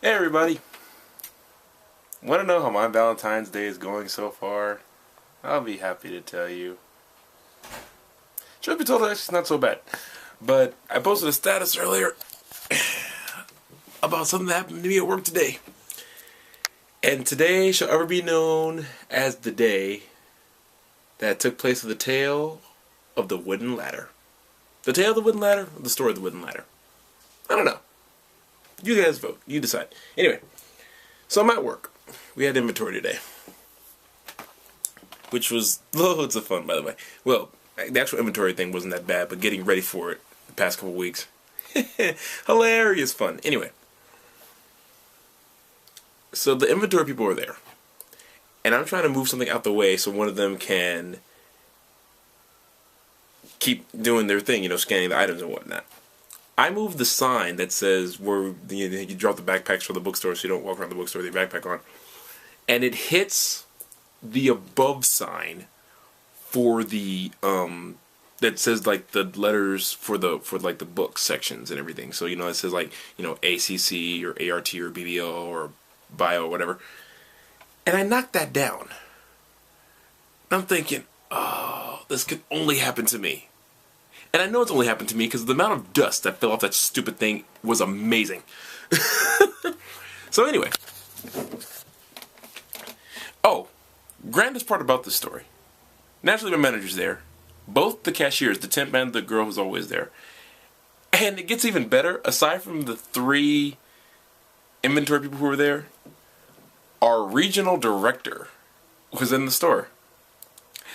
Hey everybody! Want to know how my Valentine's Day is going so far? I'll be happy to tell you. Truth be told, it's not so bad. But I posted a status earlier about something that happened to me at work today. And today shall ever be known as the day that took place with the tale of the wooden ladder. The tale of the wooden ladder, or the story of the wooden ladder? I don't know. You guys vote. You decide. Anyway, so I'm at work. We had inventory today, which was loads of fun, by the way. Well, the actual inventory thing wasn't that bad, but getting ready for it the past couple weeks, hilarious fun. Anyway, so the inventory people are there, and I'm trying to move something out the way so one of them can keep doing their thing, scanning the items and whatnot. I moved the sign that says where you drop the backpacks from the bookstore so you don't walk around the bookstore with your backpack on. And it hits the above sign for the that says like the letters for the book sections and everything. So it says ACC or ART or BBO or bio or whatever. And I knocked that down. And I'm thinking, oh, this could only happen to me. And I know it's only happened to me because the amount of dust that fell off that stupid thing was amazing. So anyway. Oh, grandest part about this story. Naturally, my manager's there. Both the cashiers, the temp and the girl who's always there. And it gets even better. Aside from the 3 inventory people who were there, our regional director was in the store.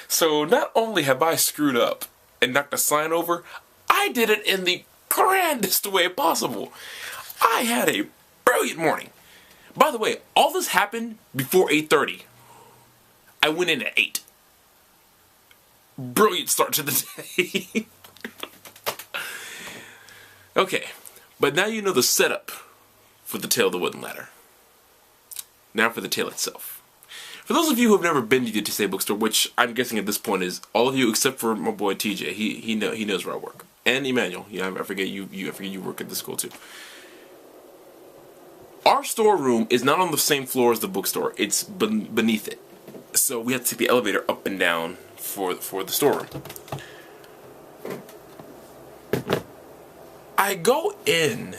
So not only have I screwed up and knocked a sign over, I did it in the grandest way possible. I had a brilliant morning. By the way, all this happened before 8:30. I went in at 8. Brilliant start to the day. Okay, but now you know the setup for the tale of the wooden ladder. Now for the tale itself. For those of you who have never been to the Tisei bookstore, which I'm guessing at this point is all of you except for my boy TJ, he knows where I work, and Emmanuel. Yeah, I forget you work at the school too. Our storeroom is not on the same floor as the bookstore; it's beneath it. So we have to take the elevator up and down for the storeroom. I go in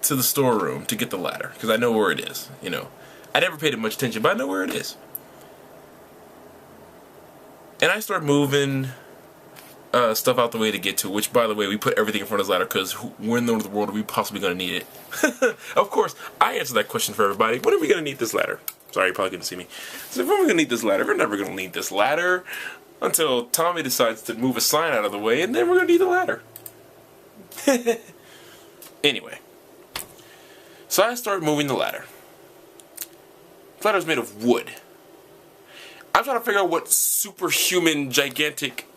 to the storeroom to get the ladder because I know where it is. I never paid it much attention, but I know where it is. And I start moving stuff out the way to get to it, which, by the way, we put everything in front of this ladder because when in the world are we possibly going to need it? Of course, I answer that question for everybody. When are we going to need this ladder? Sorry, you probably couldn't see me. So if we're going to need this ladder, we're never going to need this ladder until Tommy decides to move a sign out of the way, and then we're going to need the ladder. Anyway. So I start moving the ladder. The ladder's made of wood. I'm trying to figure out what superhuman, gigantic,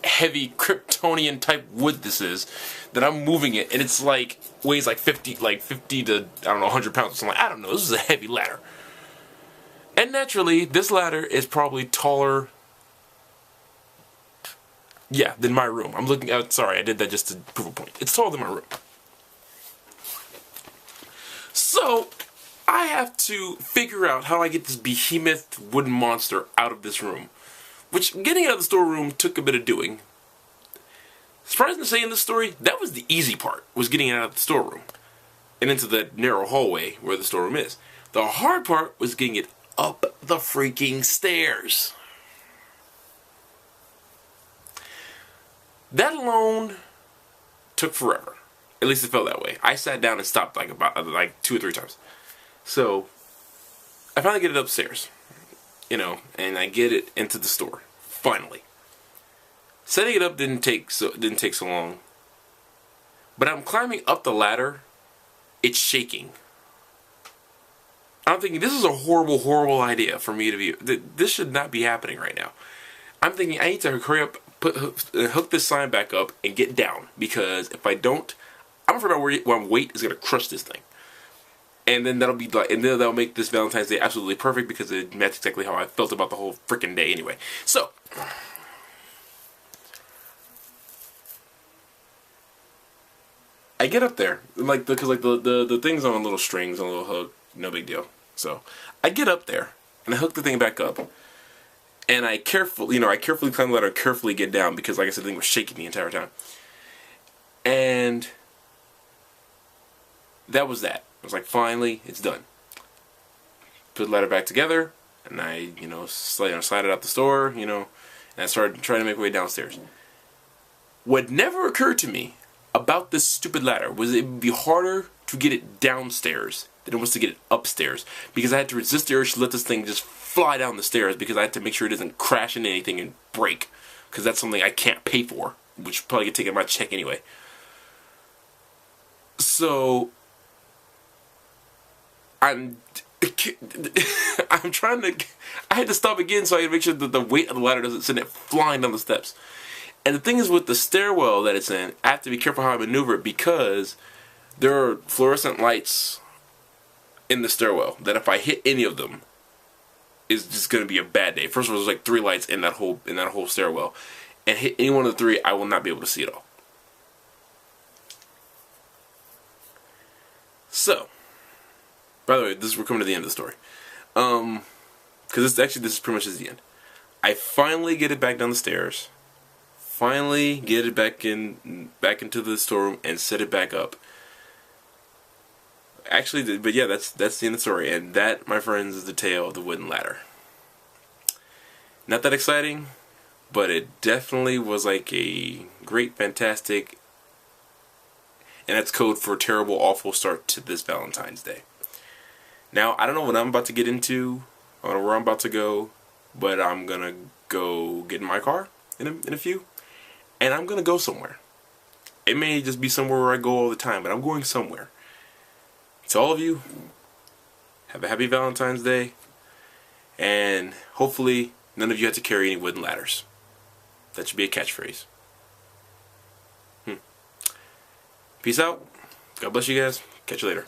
heavy, Kryptonian type wood this is that I'm moving it, and it's weighs 50 to, I don't know, 100 pounds or something. I don't know, this is a heavy ladder. And naturally, this ladder is probably taller, than my room. I'm looking at, sorry, I did that just to prove a point. It's taller than my room. So, I have to figure out how I get this behemoth wooden monster out of this room. Which, getting out of the storeroom took a bit of doing. Surprising to say in this story, that was the easy part, was getting it out of the storeroom. And into the narrow hallway where the storeroom is. The hard part was getting it up the freaking stairs. That alone took forever. At least it felt that way. I sat down and stopped about 2 or 3 times. So, I finally get it upstairs. And I get it into the store. Finally. Setting it up didn't take so long. But I'm climbing up the ladder. It's shaking. I'm thinking, this is a horrible, horrible idea for me to be. This should not be happening right now. I'm thinking, I need to hurry up, hook this sign back up, and get down. Because if I don't, I'm afraid my weight is going to crush this thing. And then that'll make this Valentine's Day absolutely perfect because it matches exactly how I felt about the whole freaking day anyway. So, I get up there, like because like the thing's on little strings, on a little hook, no big deal. So I get up there and I hook the thing back up, and I carefully climb the ladder, carefully get down because, like I said, the thing was shaking the entire time. And that was that. I was like, finally, it's done. Put the ladder back together, and I, slide it out the store, and I started trying to make my way downstairs. What never occurred to me about this stupid ladder was it would be harder to get it downstairs than it was to get it upstairs, because I had to resist the urge to let this thing just fly down the stairs, because I had to make sure it doesn't crash into anything and break, because that's something I can't pay for, which probably get taken out of my check anyway. So I'm trying to. I had to stop again so I could make sure that the weight of the ladder doesn't send it flying down the steps. And the thing is, with the stairwell that it's in, I have to be careful how I maneuver it, because there are fluorescent lights in the stairwell that if I hit any of them, it's just going to be a bad day. First of all, there's like 3 lights in that whole stairwell, and hit any one of the 3, I will not be able to see it all. So, by the way, we're coming to the end of the story. Because this is pretty much the end. I finally get it back down the stairs. Finally get it back into the storeroom and set it back up. Actually, but yeah, that's the end of the story. And that, my friends, is the tale of the wooden ladder. Not that exciting, but it definitely was like a great, fantastic, and that's code for a terrible, awful start to this Valentine's Day. Now, I don't know what I'm about to get into, or where I'm about to go, but I'm going to go get in my car in a few, and I'm going to go somewhere. It may just be somewhere where I go all the time, but I'm going somewhere. To all of you, have a happy Valentine's Day, and hopefully none of you have to carry any wooden ladders. That should be a catchphrase. Peace out. God bless you guys. Catch you later.